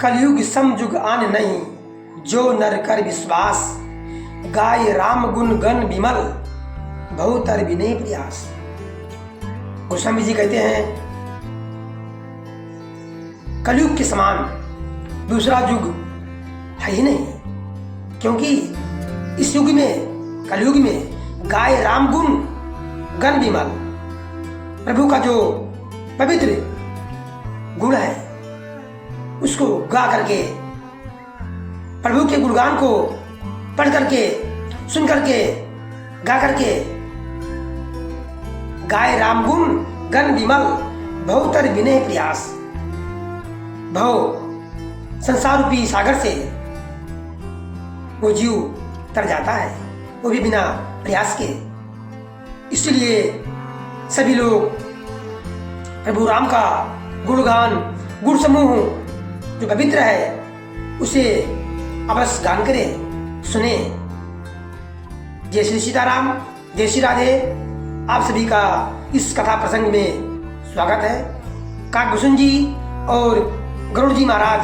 कलयुग समजुग आन नहीं, जो नर कर विश्वास, गाय राम गुण गण विमल, बहुतर विनय प्रयास। गोस्वामी जी कहते हैं कलयुग के समान दूसरा युग है ही नहीं, क्योंकि इस युग में, कलयुग में गाय राम गुण गण विमल, प्रभु का जो पवित्र गुण है उसको गा करके, प्रभु के गुणगान को पढ़ करके, सुन करके, गा करके, गाय राम गुण गण विमल, बहुतर विनय प्रयास। भव संसार रूपी सागर से वो जीव तर जाता है, वो भी बिना प्रयास के। इसलिए सभी लोग प्रभु राम का गुणगान, गुण समूह जो पवित्र है उसे अवश्य गान करें, सुने। जय श्री सीताराम, जय श्री राधे। आप सभी का इस कथा प्रसंग में स्वागत है। काकभूषण जी और गरुड़ जी महाराज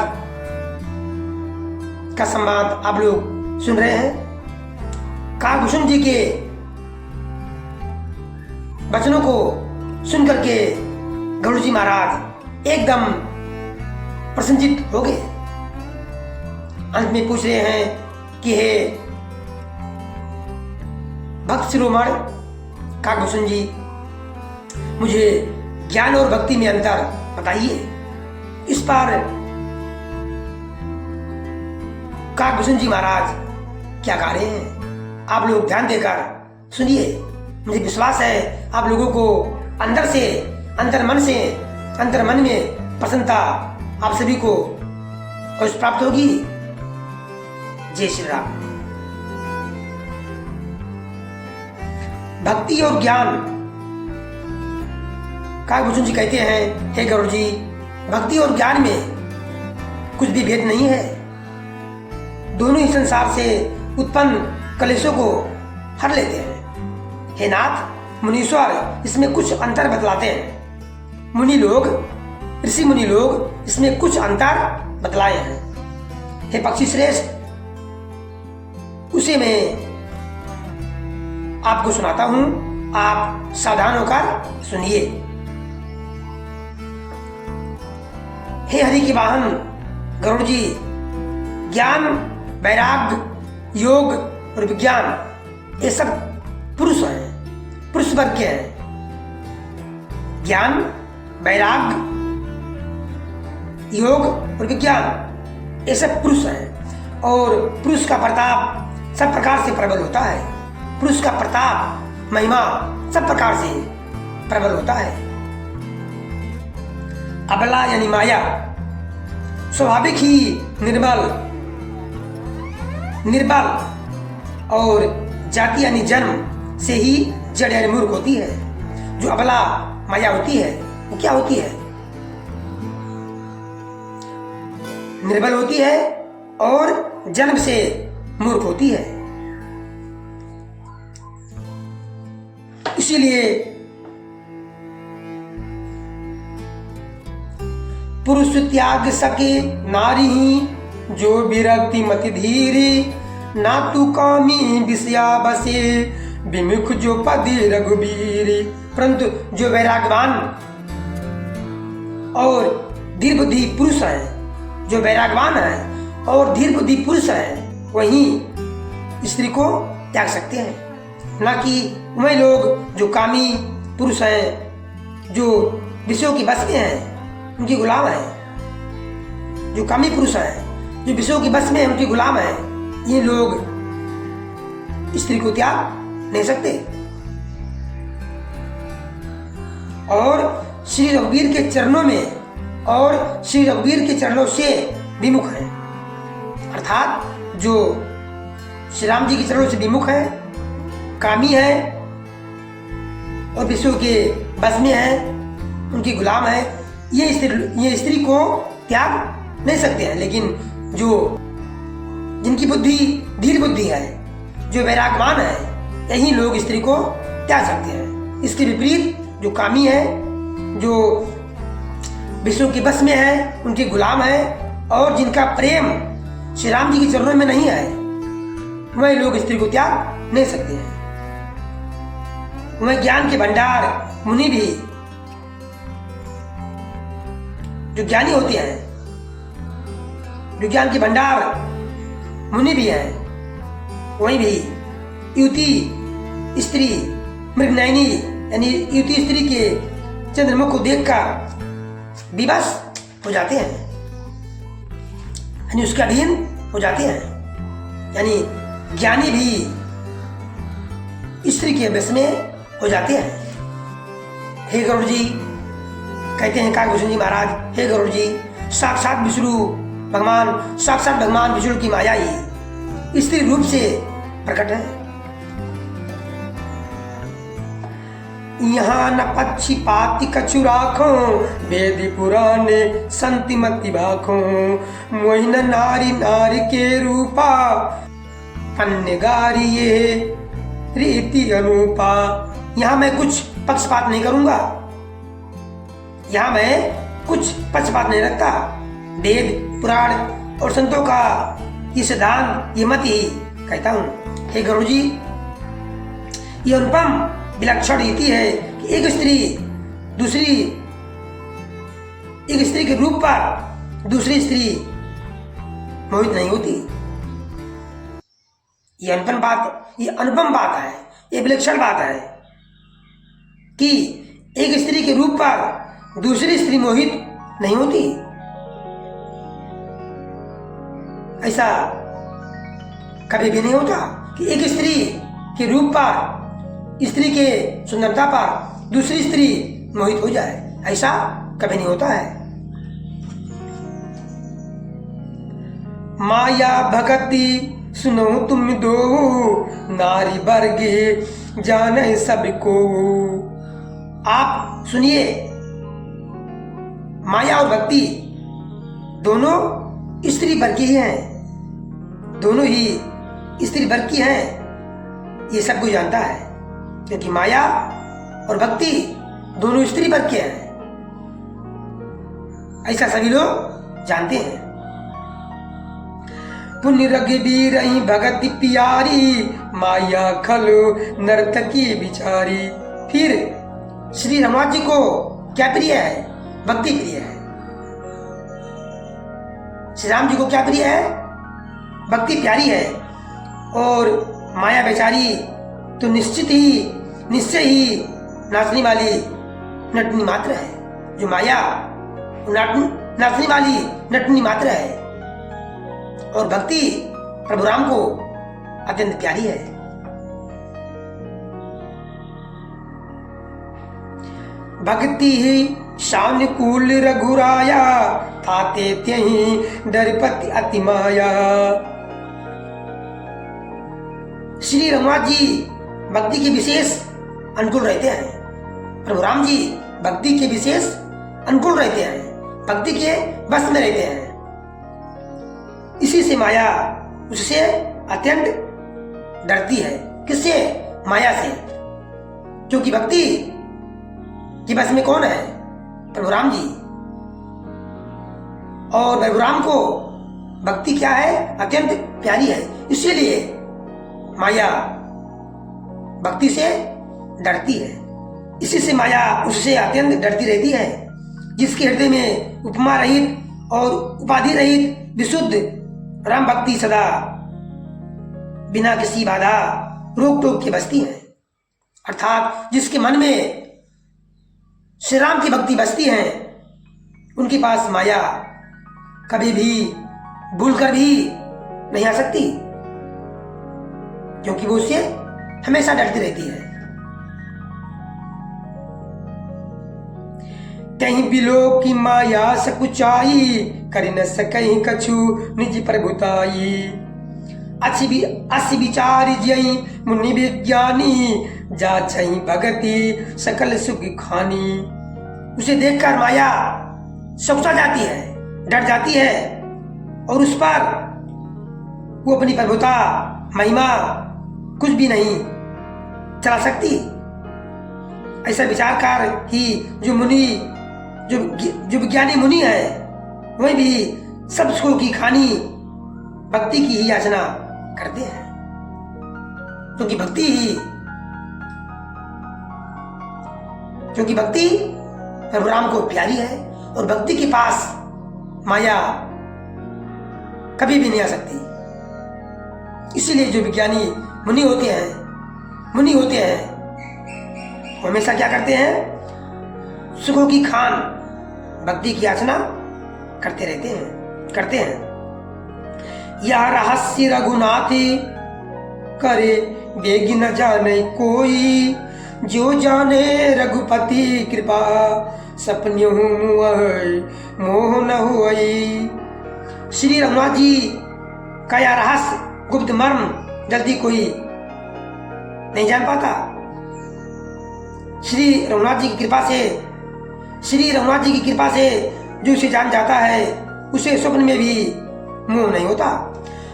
का संवाद आप लोग सुन रहे हैं। काकभूषण जी के वचनों को सुन करके गरुड़ जी महाराज एकदम प्रसन्नचित हो गए। अंत में पूछ रहे हैं कि हे भक्त शिरोमण काकभूषण जी, मुझे ज्ञान और भक्ति में अंतर बताइए। इस पर काकभूषण जी महाराज क्या गा रहे हैं, आप लोग ध्यान देकर सुनिए। मुझे विश्वास है आप लोगों को अंदर से, अंतर मन में प्रसन्नता आप सभी को अवश्य प्राप्त होगी। जय श्री राम। भक्ति और ज्ञान, काकभूषण जी कहते हैं हे गरुड़ जी, भक्ति और ज्ञान में कुछ भी भेद नहीं है। दोनों ही संसार से उत्पन्न कलेशों को हर लेते हैं। हे नाथ, मुनीश्वर इसमें कुछ अंतर बतलाते हैं। मुनि लोग, ऋषि मुनि लोग इसमें कुछ अंतर बतलाए हैं। हे पक्षी श्रेष्ठ, उसे मैं आपको सुनाता हूं, आप सावधान होकर सुनिए। हे हरि के वाहन गरुड़ जी, ज्ञान, वैराग्य, योग और विज्ञान ये सब पुरुष हैं, पुरुष वर्ग के हैं। ज्ञान, वैराग्य, योग और विज्ञान ये सब पुरुष हैं, और पुरुष का प्रताप सब प्रकार से प्रबल होता है। पुरुष का प्रताप, महिमा सब प्रकार से प्रबल होता है। अबला यानी माया स्वाभाविक ही निर्बल और जाति यानी जन्म से ही जड़ यानी मूर्ख होती है। जो अबला माया होती है वो क्या होती है? निर्बल होती है और जन्म से मूर्ख होती है। इसीलिए पुरुष त्याग सके नारी ही, जो विरक्ति मति धीरे, ना तू कामी विषया बसे, विमुख जो पदे रघुबीर। परंतु जो वैरागवान और धीर बुद्धि पुरुष है, जो वैरागवान है और धीर बुद्धि पुरुष है, वही स्त्री को त्याग सकते हैं। ना कि वही लोग जो कामी पुरुष हैं, जो विषयों की बस में हैं, उनकी गुलाम है। जो कामी पुरुष हैं, जो विषयों की बस में है, उनकी गुलाम है, ये लोग स्त्री को त्याग नहीं सकते। और श्री रघुवीर के चरणों में और श्री रघुवीर के चरणों से विमुख है, अर्थात जो श्री राम जी के चरणों से विमुख है, कामी है और विषयों के बस में है, उनकी गुलाम है, ये स्त्री को त्याग नहीं सकते हैं। लेकिन जो जिनकी बुद्धि धीर बुद्धि है, जो वैरागवान है, यही लोग स्त्री को त्याग सकते हैं। इसके विपरीत जो कामी है, जो विषयों के बस में है, उनकी गुलाम है और जिनका प्रेम श्री राम जी के चरणों में नहीं है, वह लोग स्त्री को त्याग नहीं सकते हैं। वह ज्ञान के भंडार मुनि भी, जो ज्ञानी होते हैं, जो ज्ञान के भंडार मुनि भी हैं, वहीं भी युवती स्त्री मृगनयनी यानी युवती स्त्री के चंद्रमुख को देखकर विवश हो जाते हैं, यानी उसके अधीन हो जाते हैं। यानी ज्ञानी भी स्त्री के वश में हो जाते हैं। हे गरुड़ जी, कहते हैं काकभूषण जी महाराज, हे गरुड़ जी, साक्षात विष्णु भगवान, साक्षात भगवान विष्णु की माया ही स्त्री रूप से प्रकट है। यहाँ न पक्षी पाति कछु राखो, वेद पुराणे संति मति भाखो, मोहिन नारी नारी के रूपा, कन्यगारी ये रीति अनुपा। यहाँ मैं कुछ पक्षपात नहीं करूंगा, यहाँ मैं कुछ पक्षपात नहीं रखता। वेद पुराण और संतों का ये सिद्धांत, ये मत ही कहता हूँ। हे गुरु जी, ये अनुपम विलक्षण रीति है कि एक स्त्री के रूप पर दूसरी स्त्री मोहित नहीं होती। ये अनुपम बात है, ये विलक्षण बात है कि एक स्त्री के रूप पर दूसरी स्त्री मोहित नहीं होती। ऐसा कभी भी नहीं होता कि एक स्त्री के रूप पर, स्त्री के सुंदरता पर दूसरी स्त्री मोहित हो जाए, ऐसा कभी नहीं होता है। माया भगति सुनो तुम दो, नारी वर्गे जाने सबको। आप सुनिए, माया और भक्ति दोनों स्त्री वर्ग की हैं, दोनों ही स्त्री वर्ग की हैं, ये सब कोई जानता है, क्योंकि माया और भक्ति दोनों स्त्री वर्ग के हैं, ऐसा सभी लोग जानते हैं। पुण्य रघुबीर भगति प्यारी, माया खलो नर्तकी बिचारी। फिर श्री रघुनाथ जी को क्या प्रिय है? भक्ति प्रिय है। श्री राम जी को क्या प्रिय है? भक्ति प्यारी है। और माया बेचारी तो निश्चय ही नाचने वाली नटनी मात्र है। जो माया नाचने वाली नटनी मात्र है, और भक्ति प्रभु राम को अत्यंत प्यारी है। भक्ति ही शान कूल रघुराया, ताते त्यही डरपति अति माया। श्री रघुनाथ जी भक्ति के विशेष अनुकूल रहते हैं। प्रभु राम जी भक्ति के विशेष अनुकूल रहते हैं, भक्ति के बस में रहते हैं। इसी से माया उससे अत्यंत डरती है। किससे? माया से। क्योंकि भक्ति की बस में कौन है? प्रभु राम जी। और प्रभु राम को भक्ति क्या है? अत्यंत प्यारी है। इसीलिए माया भक्ति से डरती है। इसी से माया उससे अत्यंत डरती रहती है। जिसके हृदय में उपमा रहित और उपाधि रहित विशुद्ध राम भक्ति सदा बिना किसी बाधा रोक टोक के बसती है, अर्थात जिसके मन में श्री राम की भक्ति बसती है, उनके पास माया कभी भी भूलकर भी नहीं आ सकती, क्योंकि वो उससे हमेशा डरती रहती है। कहीं बिलो की माया सकुचाई, कर न सकहीं कछु निज प्रभुताई। अच्छी विचार जई मुनि विज्ञानी, जा छई भगति सकल सुख खानी। उसे देखकर माया सकुचा जाती है, डर जाती है, और उस पर वो अपनी प्रभुता महिमा कुछ भी नहीं चला सकती। ऐसा विचारकार ही जो विज्ञानी मुनि है, वही भी सब सुखों की खानी भक्ति की ही याचना करते हैं, क्योंकि भक्ति प्रभु राम को प्यारी है और भक्ति के पास माया कभी भी नहीं आ सकती। इसीलिए जो विज्ञानी मुनि होते हैं वो हमेशा क्या करते हैं? सुखों की खान भक्ति की याचना करते हैं। यह रहस्य रघुनाथ करे बेगी न जाने कोई, जो जाने रघुपति कृपा सपने मोह न हुई। श्री रघुनाथ जी का यह रहस्य गुप्त मर्म जल्दी कोई नहीं जान पाता। श्री रघुनाथ जी की कृपा से जो उसे जान जाता है उसे स्वप्न में भी मोह नहीं होता।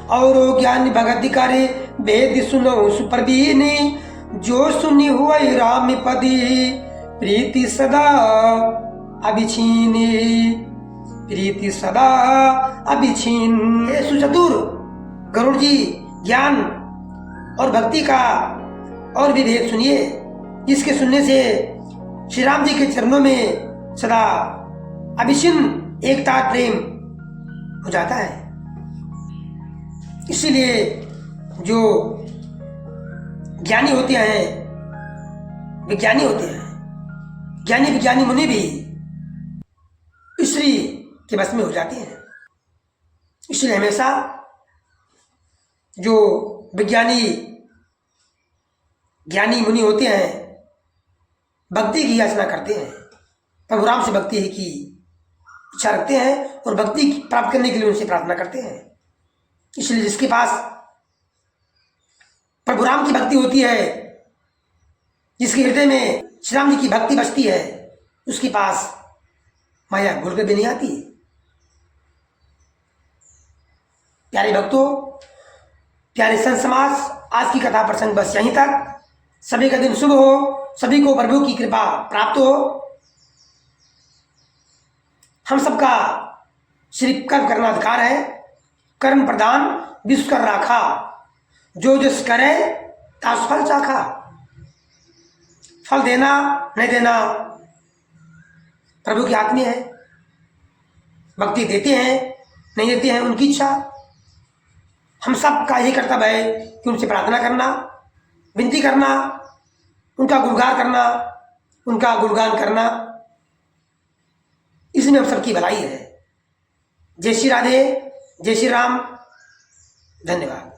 और ज्ञान भगत करे वेद सुनो सुप्रवीण, जो सुनी हुआ राम पदी प्रीति सदा अभिछीन। हे सुचतुर गरुड़ जी, ज्ञान और भक्ति का और भी भेद सुनिए। इसके सुनने से श्री राम जी के चरणों में सदा अभिछिन्न एकता प्रेम हो जाता है। इसीलिए जो ज्ञानी होते हैं, विज्ञानी मुनि भी ईश्वरी के बस में हो जाते हैं। इसलिए हमेशा जो ज्ञानी मुनि होते हैं भक्ति की याचना करते हैं, प्रभु राम से भक्ति की इच्छा रखते हैं और भक्ति प्राप्त करने के लिए उनसे प्रार्थना करते हैं। इसलिए जिसके पास प्रभु राम की भक्ति होती है, जिसके हृदय में श्री राम जी की भक्ति बसती है, उसके पास माया भूल कर भी नहीं आती। प्यारे भक्तों, प्यारे संत समाज, आज की कथा प्रसंग बस यहीं तक। सभी का दिन शुभ हो, सभी को प्रभु की कृपा प्राप्त हो। हम सबका श्री कर्म करना अधिकार है। कर्म प्रदान विश्व कर राखा, जो जस करे तास फल चाखा। फल देना नहीं देना प्रभु के हाथ में है। भक्ति देते हैं नहीं देते हैं उनकी इच्छा। हम सब का यही कर्तव्य है कि उनसे प्रार्थना करना, विनती करना, उनका गुणगान करना। इसमें हम सबकी भलाई है। जय श्री राधे, जय श्री राम। धन्यवाद।